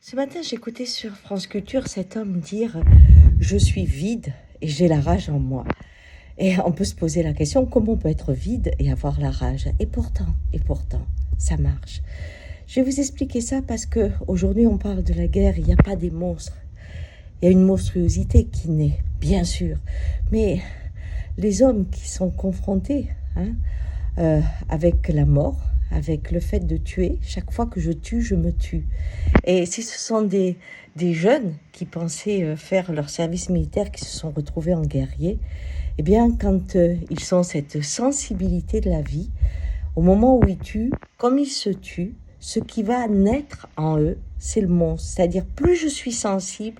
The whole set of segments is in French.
Ce matin, j'écoutais sur France Culture cet homme dire je suis vide et j'ai la rage en moi. Et on peut se poser la question comment on peut être vide et avoir la rage. Et pourtant, ça marche. Je vais vous expliquer ça parce que aujourd'hui on parle de la guerre, il n'y a pas des monstres. Il y a une monstruosité qui naît, bien sûr. Mais les hommes qui sont confrontés avec la mort, avec le fait de tuer, chaque fois que je tue, je me tue. Et si ce sont des jeunes qui pensaient faire leur service militaire, qui se sont retrouvés en guerriers, eh bien, quand ils ont cette sensibilité de la vie, au moment où ils tuent, comme ils se tuent, ce qui va naître en eux, c'est le monstre. C'est-à-dire, plus je suis sensible,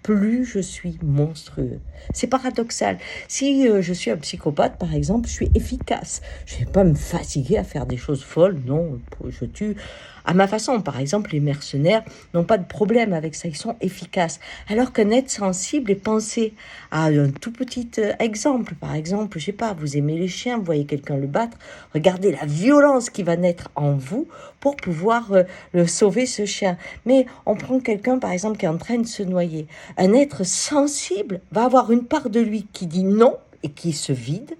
plus je suis monstrueux. C'est paradoxal. Si je suis un psychopathe, par exemple, je suis efficace. Je ne vais pas me fatiguer à faire des choses folles, non, je tue à ma façon. Par exemple, les mercenaires n'ont pas de problème avec ça, ils sont efficaces. Alors qu'un être sensible est pensé à un tout petit exemple. Par exemple, je sais pas, vous aimez les chiens, vous voyez quelqu'un le battre, regardez la violence qui va naître en vous pour pouvoir le sauver, ce chien. Mais on prend quelqu'un, par exemple, qui est en train de se noyer. Un être sensible va avoir une part de lui qui dit non et qui se vide,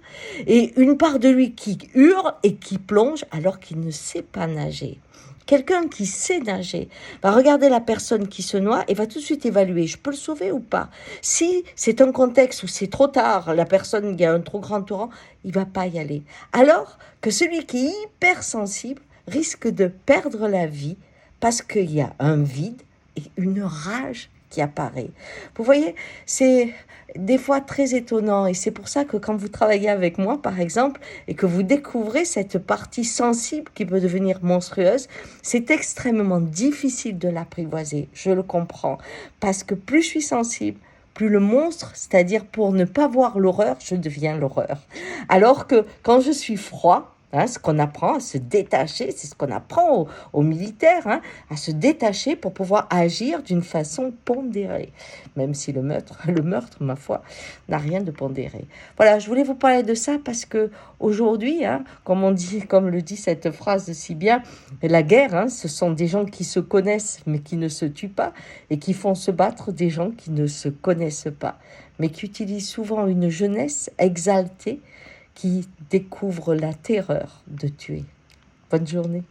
et une part de lui qui hurle et qui plonge alors qu'il ne sait pas nager. Quelqu'un qui sait nager va regarder la personne qui se noie et va tout de suite évaluer, je peux le sauver ou pas. Si c'est un contexte où c'est trop tard, la personne, il y a un trop grand torrent, il va pas y aller. Alors que celui qui est hypersensible risque de perdre la vie parce qu'il y a un vide et une rage qui apparaît. Vous voyez, c'est des fois très étonnant et c'est pour ça que quand vous travaillez avec moi, par exemple, et que vous découvrez cette partie sensible qui peut devenir monstrueuse, c'est extrêmement difficile de l'apprivoiser, je le comprends, parce que plus je suis sensible, plus le monstre, c'est-à-dire pour ne pas voir l'horreur, je deviens l'horreur. Alors que quand je suis froid, ce qu'on apprend à se détacher, c'est ce qu'on apprend aux militaires, à se détacher pour pouvoir agir d'une façon pondérée. Même si le meurtre, ma foi, n'a rien de pondéré. Voilà, je voulais vous parler de ça parce que aujourd'hui, comme le dit cette phrase si bien, la guerre, ce sont des gens qui se connaissent mais qui ne se tuent pas et qui font se battre des gens qui ne se connaissent pas, mais qui utilisent souvent une jeunesse exaltée qui découvre la terreur de tuer. Bonne journée.